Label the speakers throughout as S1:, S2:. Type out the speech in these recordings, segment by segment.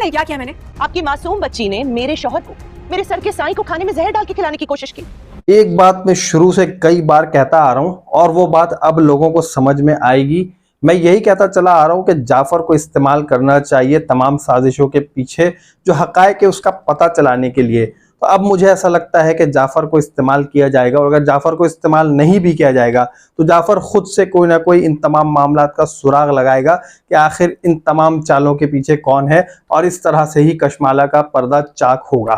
S1: नहीं, क्या किया मैंने?
S2: आपकी मासूम बच्ची ने मेरे शौहर को मेरे सर के साईं को खाने में जहर डाल के खिलाने की कोशिश की।
S3: एक बात मैं शुरू से कई बार कहता आ रहा हूं और वो बात अब लोगों को समझ में आएगी। मैं यही कहता चला आ रहा हूं कि जाफर को इस्तेमाल करना चाहिए तमाम साजिशों के पीछे जो हकायक है उसका पता चलाने के लिए। तो अब मुझे ऐसा लगता है कि जाफर को इस्तेमाल किया जाएगा और अगर जाफर को इस्तेमाल नहीं भी किया जाएगा तो जाफर खुद से कोई ना कोई इन तमाम मामलात का सुराग लगाएगा कि आखिर इन तमाम चालों के पीछे कौन है और इस तरह से ही कशमाला का पर्दा चाक होगा।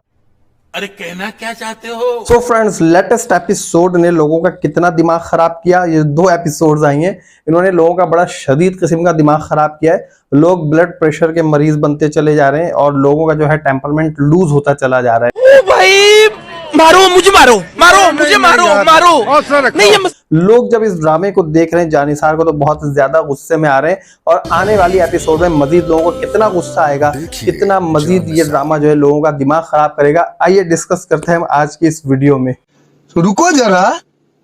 S4: अरे कहना क्या चाहते हो?
S3: सो फ्रेंड्स, लेटेस्ट एपिसोड ने लोगों का कितना दिमाग खराब किया। ये 2 एपिसोड्स आई हैं, इन्होंने लोगों का बड़ा शदीद किस्म का दिमाग खराब किया है। लोग ब्लड प्रेशर के मरीज बनते चले जा रहे हैं और लोगों का जो है टेम्परमेंट लूज होता चला जा रहा है।
S4: ओ भाई, मारो मुझे, मारो मारो मुझे, मारो मारो नहीं ये
S3: लोग जब इस ड्रामे को देख रहे हैं जानिसार को तो बहुत ज्यादा गुस्से में आ रहे हैं और आने वाली एपिसोड में मजीद लोगों को कितना गुस्सा आएगा, कितना मजीद ये ड्रामा जो है लोगों का दिमाग खराब करेगा, आइए डिस्कस करते हैं हम आज की इस वीडियो में।
S5: तो रुको जरा,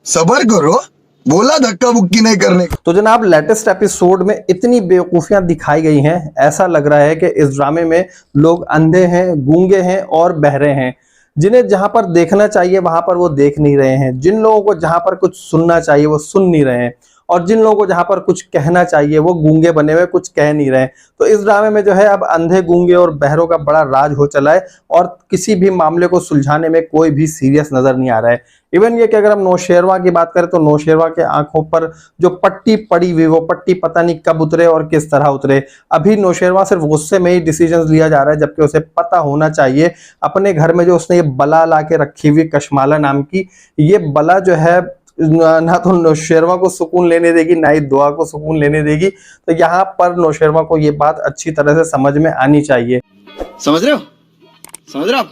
S5: सबर करो, बोला धक्का बुक्की नहीं करने।
S3: तो जनाब, लेटेस्ट एपिसोड में इतनी बेवकूफियां दिखाई गई हैं, ऐसा लग रहा है कि इस ड्रामे में लोग अंधे हैं, गूंगे हैं और बहरे हैं। जिन्हें जहां पर देखना चाहिए वहां पर वो देख नहीं रहे हैं, जिन लोगों को जहां पर कुछ सुनना चाहिए वो सुन नहीं रहे हैं और जिन लोगों को जहां पर कुछ कहना चाहिए वो गूंगे बने हुए कुछ कह नहीं रहे। तो इस ड्रामे में जो है अब अंधे, गूंगे और बहरों का बड़ा राज हो चला है और किसी भी मामले को सुलझाने में कोई भी सीरियस नजर नहीं आ रहा है। इवन ये कि अगर हम नौशेरवा की बात करें तो नौशेरवा के आंखों पर जो पट्टी पड़ी हुई वो पट्टी पता नहीं कब उतरे और किस तरह उतरे। अभी नौशेरवा सिर्फ गुस्से में ही डिसीजंस लिया जा रहा है, जबकि उसे पता होना चाहिए अपने घर में जो उसने ये बला ला के रखी हुई कशमाला नाम की, ये बला जो है ना तो नौशेरवा को सुकून लेने देगी ना ही दुआ को सुकून लेने देगी। तो यहाँ पर नौशेरवा को ये बात अच्छी तरह से समझ में आनी चाहिए।
S5: समझ रहे हो? समझ रहे हो?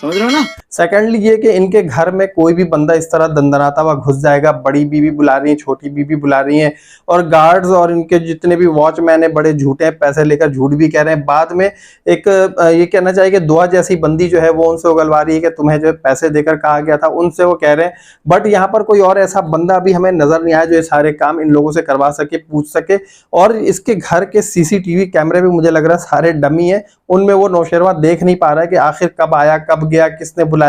S5: समझ रहे हो ना?
S3: सेकेंडली ये कि इनके घर में कोई भी बंदा इस तरह दंदनाता हुआ घुस जाएगा, बड़ी बीबी बुला रही है, छोटी बीबी बुला रही है और गार्ड्स और इनके जितने भी वॉचमैन है बड़े झूठे हैं, पैसे लेकर झूठ भी कह रहे हैं। बाद में एक ये कहना चाहिए कि दुआ जैसी बंदी जो है वो उनसे उगलवा रही है कि तुम्हें जो है पैसे देकर कहा गया था, उनसे वो कह रहे हैं। बट यहाँ पर कोई और ऐसा बंदा अभी हमें नजर नहीं आया जो ये सारे काम इन लोगों से करवा सके, पूछ सके। और इसके घर के सीसीटीवी कैमरे भी मुझे लग रहा है सारे डमी है, उनमें वो नौशेरवा देख नहीं पा रहा है कि आखिर कब आया, कब गया, किसने बुलाया,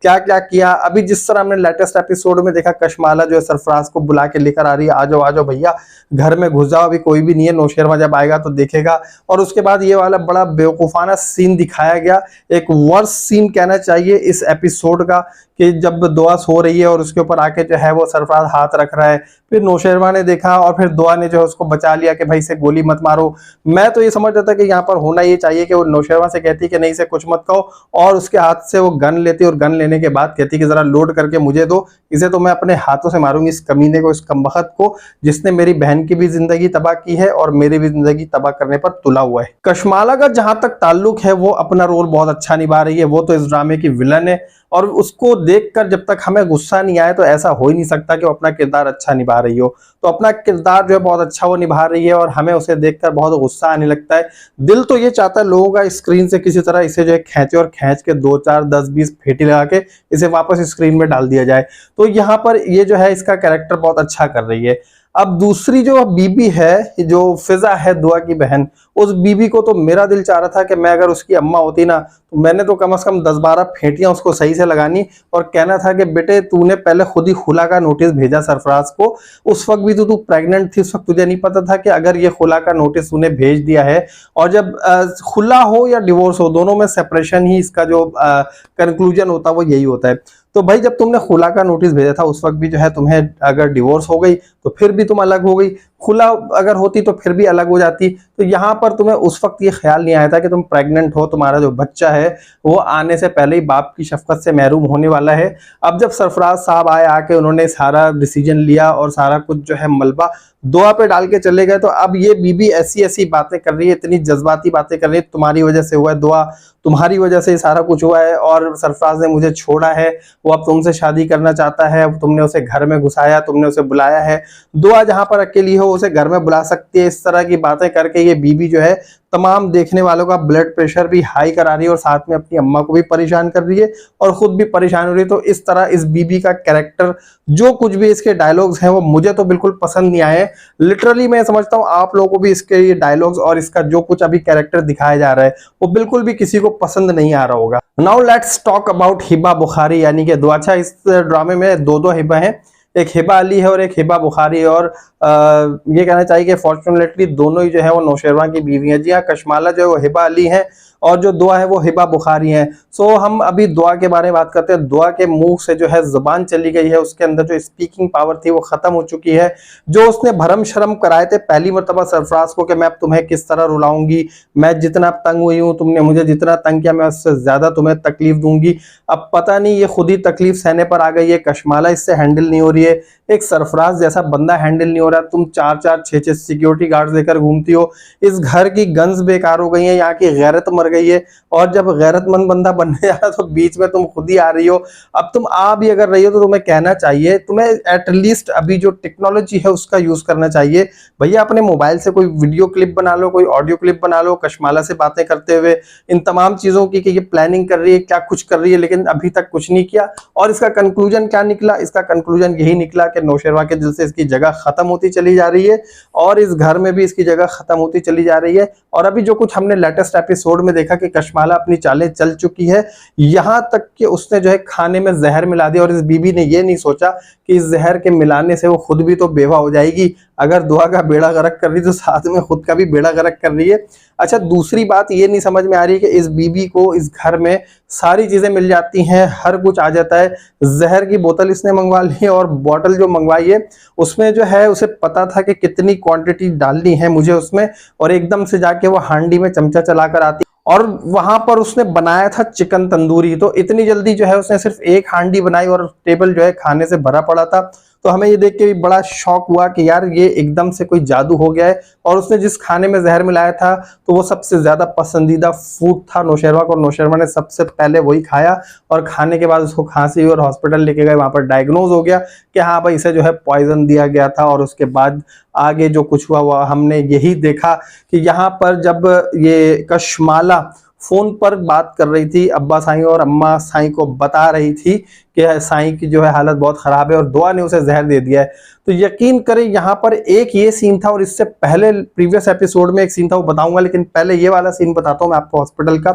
S3: क्या क्या किया। अभी जिस तरह हमने लेटेस्ट एपिसोड में देखा, कशमाला जो है सरफराज को बुला के लेकर आ रही है, आ जाओ भैया घर में घुस जाओ, अभी कोई भी नहीं है, नौशेरवा जब आएगा तो देखेगा। और उसके बाद ये वाला बड़ा बेवकूफाना सीन दिखाया गया, एक वर्स सीन कहना चाहिए इस एपिसोड का, कि जब दुआ सो रही है और उसके ऊपर आके जो है वो सरफराज हाथ रख रहा है, फिर नौशेरवा ने देखा और फिर दुआ ने जो है उसको बचा लिया कि भाई से गोली मत मारो। मैं तो ये समझ रहा था कि यहाँ पर होना ये चाहिए कि वो नौशेरवा से कहती कि नहीं से कुछ मत कहो और उसके हाथ से वो गन लेती और गन लेने के बाद कहती कि जरा लोड करके मुझे दो, इसे तो मैं अपने हाथों से मारूंगी, इस कमीने को, इस कमबख्त को जिसने मेरी बहन की भी जिंदगी तबाह की है और मेरी भी जिंदगी तबाह करने पर तुला हुआ है। कशमाला का जहां तक ताल्लुक है वो अपना रोल बहुत अच्छा निभा रही है, वो तो इस ड्रामे की विलन है और उसको देखकर जब तक हमें गुस्सा नहीं आए तो ऐसा हो ही नहीं सकता कि वो अपना किरदार अच्छा निभा रही हो। तो अपना किरदार जो है बहुत अच्छा वो निभा रही है और हमें उसे देखकर बहुत गुस्सा आने लगता है। दिल तो ये चाहता है लोगों का स्क्रीन से किसी तरह इसे जो है खींचे और खींच के 2 4 10 20 फेटी लगा के इसे वापस स्क्रीन में डाल दिया जाए। तो यहाँ पर ये जो है इसका कैरेक्टर बहुत अच्छा कर रही है। अब दूसरी जो बीबी है, जो फिजा है दुआ की बहन, उस बीबी को तो मेरा दिल चाह रहा था कि मैं अगर उसकी अम्मा होती ना तो मैंने तो कम से कम 10-12 फेंटियां उसको सही से लगानी और कहना था कि बेटे तूने पहले खुद ही खुला का नोटिस भेजा सरफराज को, उस वक्त भी तो तू प्रेग्नेंट थी, उस वक्त तुझे नहीं पता था कि अगर ये खुला का नोटिस तूने भेज दिया है और जब खुला हो या डिवोर्स हो दोनों में सेपरेशन ही इसका जो कंक्लूजन होता है वो यही होता है। तो भाई जब तुमने खुला का नोटिस भेजा था उस वक्त भी जो है तुम्हें अगर डिवोर्स हो गई तो फिर भी तुम अलग हो गई, खुला अगर होती तो फिर भी अलग हो जाती। तो यहाँ पर तुम्हें उस वक्त ये ख्याल नहीं आया था कि तुम प्रेग्नेंट हो, तुम्हारा जो बच्चा है वो आने से पहले ही बाप की शफकत से महरूम होने वाला है। अब जब सरफराज साहब आए, आके उन्होंने सारा डिसीजन लिया और सारा कुछ जो है मलबा दुआ पे डाल के चले गए, तो अब ये बीबी ऐसी ऐसी बातें कर रही है, इतनी जज्बाती बातें कर रही है, तुम्हारी वजह से हुआ है दुआ, तुम्हारी वजह से सारा कुछ हुआ है और सरफराज ने मुझे छोड़ा है, वो अब तुमसे शादी करना चाहता है, तुमने उसे घर में घुसाया, तुमने उसे बुलाया है। दुआ जहां पर अकेली हो उसे घर में बुला सकती है, इस तरह की बातें करके ये बीबी जो है तमाम देखने वालों का ब्लड प्रेशर भी हाई करा रही है और साथ में अपनी अम्मा को भी परेशान कर रही है और खुद भी परेशान हो रही है। तो इस तरह इस बीबी का कैरेक्टर, जो कुछ भी इसके डायलॉग्स हैं वो मुझे तो बिल्कुल पसंद नहीं आए। लिटरली मैं समझता हूँ आप लोगों को भी इसके ये डायलॉग्स और इसका जो कुछ अभी कैरेक्टर दिखाया जा रहा है वो बिल्कुल भी किसी को पसंद नहीं आ रहा होगा। Now let's talk about Hiba Bukhari यानी कि दो। अच्छा, इस ड्रामे में दो हिबा हैं, एक हिबा अली है और एक हिबा बुखारी है। और ये कहना चाहिए कि फॉर्चुनेटली दोनों ही जो है वो नौशेरवा की बीवी है। जी हाँ, कशमाला जो है वो हिबा अली है और जो दुआ है वो हिबा बुखारी है। सो हम अभी दुआ के बारे में बात करते हैं। दुआ के मुंह से जो है जुबान चली गई है, उसके अंदर जो स्पीकिंग पावर थी वो खत्म हो चुकी है। जो उसने भरम शर्म कराए थे पहली मरतबा सरफराज को कि मैं तुम्हें किस तरह रुलाऊंगी, मैं जितना तंग हुई हूँ, तुमने मुझे जितना तंग किया मैं उससे ज्यादा तुम्हें तकलीफ दूंगी, अब पता नहीं ये खुद ही तकलीफ सहने पर आ गई है। कशमाला इससे हैंडल नहीं हो रही है, एक सरफराज जैसा बंदा हैंडल नहीं हो रहा। तुम 4-4 6-6 सिक्योरिटी गार्ड्स लेकर घूमती हो, इस घर की गंज बेकार हो गई है, यहाँ की गैरत मर गई है। और जब गैरतमंद बंदा बनने जा रहा तो बीच में तुम खुद ही आ रही हो। अब तुम आ भी अगर रही हो तो तुम्हें कहना चाहिए, तुम्हें एटलीस्ट अभी जो टेक्नोलॉजी है उसका यूज करना चाहिए। भैया अपने मोबाइल से कोई वीडियो क्लिप बना लो, कोई ऑडियो क्लिप बना लो कशमाला से बातें करते हुए, इन तमाम चीजों की कि ये प्लानिंग कर रही है, क्या कुछ कर रही है, लेकिन अभी तक कुछ नहीं किया। और इसका कंक्लूजन क्या निकला? इसका कंक्लूजन यही निकला कि नौशेरवा के दिल से इसकी जगह खत्म होती चली जा रही है और इस घर में भी इसकी जगह खत्म होती चली जा रही है। और अभी जो कुछ हमने लेटेस्ट एपिसोड में देखा कि कशमाला अपनी चालें चल चुकी है, यहां तक कि उसने जो है खाने में जहर मिला दिया। और इस बीबी ने ये नहीं सोचा कि इस जहर के मिलाने से वो खुद भी तो बेवा हो जाएगी। अगर दुआ का बेड़ा गर्क कर रही तो साथ में खुद का भी बेड़ा गर्क कर रही है। अच्छा, दूसरी बात ये नहीं समझ में आ रही कि इस बीबी को इस घर में सारी चीजें मिल जाती हैं, हर कुछ आ जाता है। जहर की बोतल इसने मंगवा ली है और बोतल जो मंगवाई है उसमें जो है उसे पता था कि कितनी क्वांटिटी डालनी है मुझे उसमें, और एकदम से जाके वो हांडी में चमचा चलाकर आती। और वहां पर उसने बनाया था चिकन तंदूरी, तो इतनी जल्दी जो है उसने सिर्फ एक हांडी बनाई और टेबल जो है खाने से भरा पड़ा था। तो हमें ये देख के भी बड़ा शौक हुआ कि यार ये एकदम से कोई जादू हो गया है। और उसने जिस खाने में जहर मिलाया था तो वो सबसे ज्यादा पसंदीदा फूड था नौशेरवा को, नौशेरवा ने सबसे पहले वही खाया और खाने के बाद उसको खांसी हुई और हॉस्पिटल लेके गए। वहां पर डायग्नोज हो गया कि हाँ भाई इसे जो है पॉइजन दिया गया था। और उसके बाद आगे जो कुछ हुआ वो हमने यही देखा कि यहाँ पर जब ये कशमाला फोन पर बात कर रही थी अब्बा साईं और अम्मा साईं को बता रही थी कि साईं की जो है हालत बहुत खराब है और दुआ ने उसे जहर दे दिया है, तो यकीन करें यहाँ पर एक ये सीन था और इससे पहले प्रीवियस एपिसोड में एक सीन था वो बताऊंगा, लेकिन पहले ये वाला सीन बताता हूँ मैं आपको हॉस्पिटल का,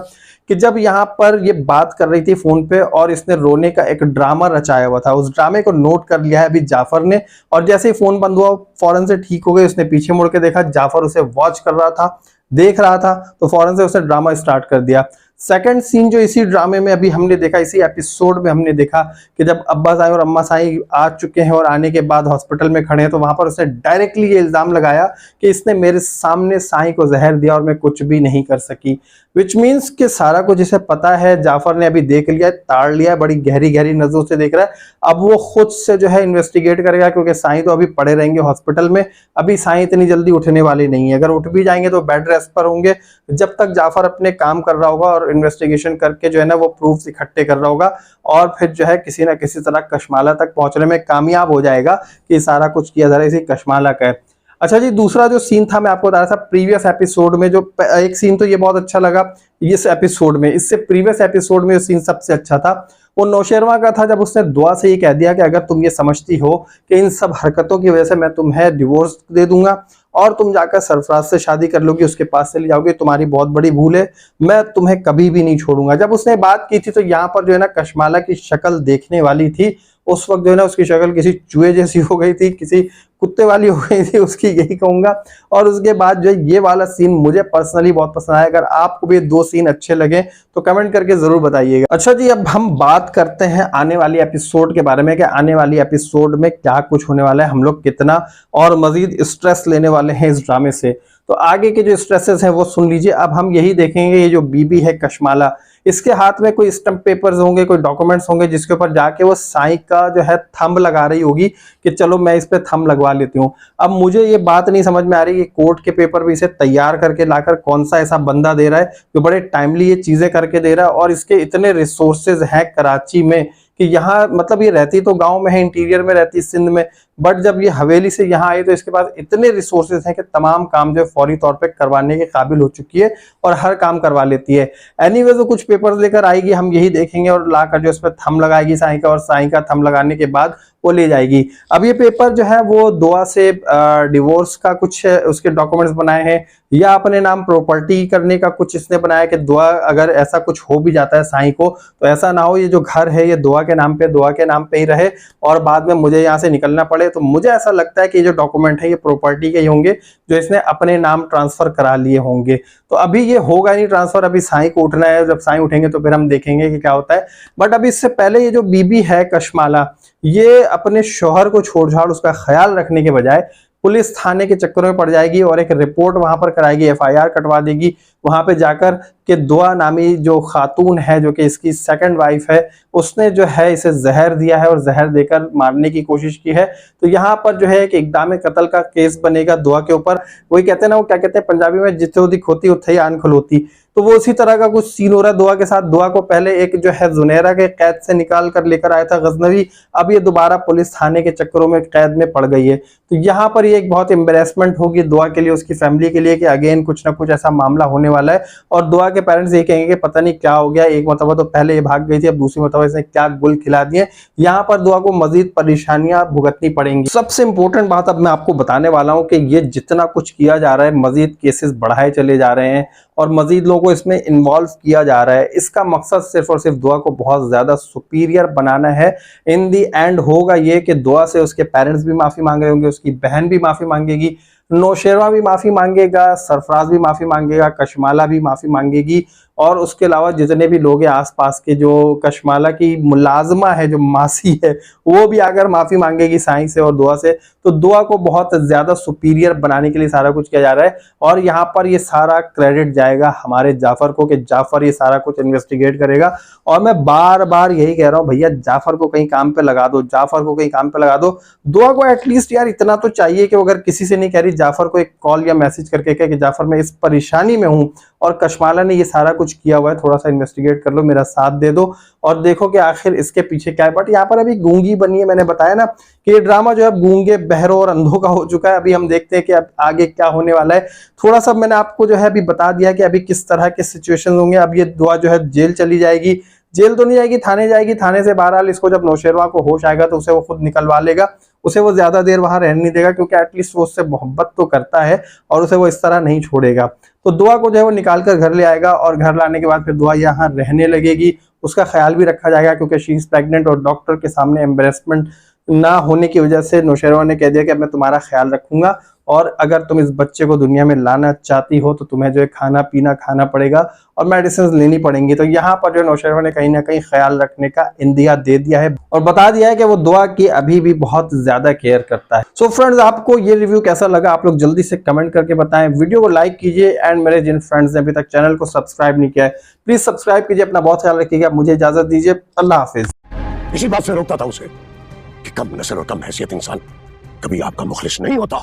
S3: कि जब यहाँ पर ये बात कर रही थी फोन पे और इसने रोने का एक ड्रामा रचाया हुआ था, उस ड्रामे को नोट कर लिया है अभी जाफर ने। और जैसे ही फोन बंद हुआ फौरन से ठीक हो गई, उसने पीछे मुड़ के देखा, जाफर उसे वॉच कर रहा था, देख रहा था, तो फौरन से उसने ड्रामा स्टार्ट कर दिया। सेकंड सीन जो इसी ड्रामे में अभी हमने देखा, इसी एपिसोड में हमने देखा कि जब अब्बा साईं और अम्मा साईं आ चुके हैं और आने के बाद हॉस्पिटल में खड़े हैं, तो वहां पर उसने डायरेक्टली ये इल्जाम लगाया कि इसने मेरे सामने साईं को जहर दिया और मैं कुछ भी नहीं कर सकी। विच मीन्स कि सारा कुछ इसे पता है, जाफर ने अभी देख लिया, ताड़ लिया, बड़ी गहरी गहरी नजरों से देख रहा है। अब वो खुद से जो है इन्वेस्टिगेट करेगा, क्योंकि साईं तो अभी पड़े रहेंगे हॉस्पिटल में, अभी साईं इतनी जल्दी उठने वाले नहीं है। अगर उठ भी जाएंगे तो बेड रेस्ट पर होंगे जब तक जाफर अपने काम कर रहा होगा और इन्वेस्टिगेशन करके जो है ना वो प्रूफ्स इकट्ठे कर रहा होगा, और फिर जो है किसी ना किसी तरह कशमाला तक पहुंचने में कामयाब हो जाएगा कि सारा कुछ किया जा रहा है इसी कशमाला का है। अच्छा जी, दूसरा जो सीन था मैं आपको बता रहा था प्रीवियस एपिसोड में, जो एक सीन तो ये बहुत अच्छा लगा इस एपिसोड में, इससे प्रीवियस एपिसोड में सीन सबसे अच्छा था, वो नौशेरवा का था जब उसने दुआ से ये कह दिया कि अगर तुम ये समझती हो कि इन सब हरकतों की वजह से मैं तुम्हें डिवोर्स दे दूंगा और तुम जाकर सरफराज से शादी कर लोगी, उसके पास चली जाओगी, तुम्हारी बहुत बड़ी भूल है, मैं तुम्हें कभी भी नहीं छोड़ूंगा। जब उसने बात की थी तो यहाँ पर जो है ना कशमाला की शक्ल देखने वाली थी, उस वक्त जो है ना उसकी शक्ल किसी चूहे जैसी हो गई थी, किसी कुत्ते वाली हो गई थी उसकी, यही कहूंगा। और उसके बाद जो है ये वाला सीन मुझे पर्सनली बहुत पसंद आया। अगर आपको भी दो सीन अच्छे लगे तो कमेंट करके जरूर बताइएगा। अच्छा जी, अब हम बात करते हैं आने वाली एपिसोड के बारे में कि आने वाली एपिसोड में क्या कुछ होने वाला है, हम लोग कितना और मजीद स्ट्रेस लेने वाले हैं इस ड्रामे से। तो आगे के जो स्ट्रेसेस हैं वो सुन लीजिए। अब हम यही देखेंगे, ये जो बीबी है कशमाला, इसके हाथ में कोई स्टम्प पेपर्स होंगे, कोई डॉक्यूमेंट्स होंगे जिसके ऊपर जाके वो साईं का जो है थंब लगा रही होगी कि चलो मैं इस पे थंब लगवा लेती हूँ। अब मुझे ये बात नहीं समझ में आ रही कि कोर्ट के पेपर भी इसे तैयार करके लाकर कौन सा ऐसा बंदा दे रहा है जो बड़े टाइमली ये चीजें करके दे रहा है, और इसके इतने रिसोर्सेज हैं कराची में कि यहाँ मतलब ये रहती तो गांव में है, इंटीरियर में रहती सिंध में, बट जब ये हवेली से यहाँ आई तो इसके पास इतने रिसोर्सेज हैं कि तमाम काम जो है फौरी तौर पे करवाने के काबिल हो चुकी है और हर काम करवा लेती है। एनीवे वो कुछ पेपर्स लेकर आएगी, हम यही देखेंगे, और लाकर जो इस पर थंब लगाएगी साईं का, और साईं का थंब लगाने के बाद वो ले जाएगी। अब ये पेपर जो है वो दुआ से डिवोर्स का कुछ उसके डॉक्यूमेंट्स बनाए हैं, या अपने नाम प्रॉपर्टी करने का कुछ इसने बनाया कि दुआ अगर ऐसा कुछ हो भी जाता है साईं को तो ऐसा ना हो ये जो घर है ये दुआ के नाम पे ही रहे और बाद में मुझे यहाँ से निकलना पड़े। तो मुझे ऐसा लगता है कि ये जो डॉक्यूमेंट है ये प्रॉपर्टी के ही होंगे जो इसने अपने नाम ट्रांसफर करा लिए होंगे। तो अभी ये होगा नहीं ट्रांसफर, अभी साईं को उठना है, जब साईं उठेंगे तो फिर हम देखेंगे कि क्या होता है। बट अभी इससे पहले ये जो बीबी है कशमाला, ये अपने शौहर को छोड़ छाड़ उसका ख्याल रखने के बजाय पुलिस थाने के चक्करों में पड़ जाएगी और एक रिपोर्ट वहां पर कराएगी, एफआईआर कटवा देगी वहां पे जाकर कि दुआ नामी जो खातून है जो कि इसकी सेकंड वाइफ है, उसने जो है इसे जहर दिया है और जहर देकर मारने की कोशिश की है। तो यहाँ पर जो है एक इक़दाम कत्ल का केस बनेगा दुआ के ऊपर। वही कहते हैं ना, वो क्या कहते हैं पंजाबी में, जिथे दी खोती उथे ही आन खलोती। तो वो उसी तरह का कुछ सीन हो रहा है दुआ के साथ। दुआ को पहले एक जो है जुनैरा के कैद से निकाल कर लेकर आया था गजनवी, अब ये दोबारा पुलिस थाने के चक्करों में कैद में पड़ गई है। तो यहाँ पर ये एक बहुत एम्बेरसमेंट होगी दुआ के लिए, उसकी फैमिली के लिए कि अगेन कुछ ना कुछ ऐसा मामला होने वाला है और दुआ के पेरेंट्स ये कहेंगे कि पता नहीं क्या हो गया, एक मरतबा तो पहले ये भाग गई थी, अब दूसरी मरतबा इसने क्या गुल खिला दिए। यहाँ पर दुआ को मजीद परेशानियां भुगतनी पड़ेंगी। सबसे इंपॉर्टेंट बात अब मैं आपको बताने वाला हूँ कि ये जितना कुछ किया जा रहा है, मजीद केसेस बढ़ाए चले जा रहे हैं और मजीद लोगों को इसमें इन्वॉल्व किया जा रहा है। इसका मकसद सिर्फ और सिर्फ दुआ को बहुत ज्यादा सुपीरियर बनाना है। इन दी एंड होगा ये कि दुआ से उसके पेरेंट्स भी माफी मांग रहे होंगे, उसकी बहन भी माफी मांगेगी, नौशेरवा भी माफी मांगेगा, सरफराज भी माफी मांगेगा, कशमाला भी माफी मांगेगी, और उसके अलावा जितने भी लोग हैं आसपास के, जो कशमाला की मुलाजमा है, जो मासी है, वो भी आकर माफी मांगेगी साईं से और दुआ से। तो दुआ को बहुत ज्यादा सुपीरियर बनाने के लिए सारा कुछ किया जा रहा है और यहाँ पर ये सारा क्रेडिट जाएगा हमारे जाफर को कि जाफर ये सारा कुछ इन्वेस्टिगेट करेगा। और मैं बार बार यही कह रहा हूँ, भैया जाफर को कहीं काम पे लगा दो, जाफर को कहीं काम पे लगा दो। दुआ को एटलीस्ट यार इतना तो चाहिए कि अगर किसी से नहीं कह रही, जाफर को एक कॉल या मैसेज करके कहे कि जाफर मैं इस परेशानी में हूँ और कशमाला ने ये सारा कुछ किया हुआ है, थोड़ा सा इन्वेस्टिगेट कर लो, मेरा साथ दे दो और देखो कि आखिर इसके पीछे क्या है। बट यहाँ पर अभी गूंगी बनी है, मैंने बताया ना कि ये ड्रामा जो है गूंगे, बहरों और अंधों का हो चुका है। अभी हम देखते हैं कि अब आगे क्या होने वाला है। थोड़ा सा मैंने आपको जो है अभी बता दिया कि अभी किस तरह के सिचुएशन होंगे। अब ये दुआ जो है जेल चली जाएगी, जेल तो नहीं जाएगी, थाने जाएगी। थाने से बहरहाल इसको जब नौशेरवा को होश आएगा तो उसे वो खुद निकलवा लेगा, उसे वो ज्यादा देर वहां रहने नहीं देगा क्योंकि एटलीस्ट वो उससे मोहब्बत तो करता है और उसे वो इस तरह नहीं छोड़ेगा। तो दुआ को जो है वो निकाल कर घर ले आएगा और घर लाने के बाद फिर दुआ यहाँ रहने लगेगी, उसका ख्याल भी रखा जाएगा क्योंकि शी इज प्रेग्नेंट और डॉक्टर के सामने एम्बेरसमेंट ना होने की वजह से नौशेरवा ने कह दिया कि अब मैं तुम्हारा ख्याल रखूंगा और अगर तुम इस बच्चे को दुनिया में लाना चाहती हो तो तुम्हें जो है खाना पीना खाना पड़ेगा और मेडिसिन लेनी पड़ेंगी। तो यहाँ पर जो नौशेरवा ने कहीं ना कहीं ख्याल रखने का इंदिया दे दिया है और बता दिया है कि वो दुआ की अभी भी बहुत ज्यादा केयर करता है। सो फ्रेंड्स, आपको ये रिव्यू कैसा लगा आप लोग जल्दी से कमेंट करके बताएं। वीडियो को लाइक कीजिए एंड मेरे जिन फ्रेंड्स ने अभी तक चैनल को सब्सक्राइब नहीं किया है प्लीज सब्सक्राइब कीजिए। अपना बहुत ख्याल रखिएगा, मुझे इजाजत दीजिए, अल्लाह हाफिज।
S1: इसी बात से रोकता था उसे कि कम नस्ल और कम हैसियत इंसान कभी आपका मुखलिस नहीं होता।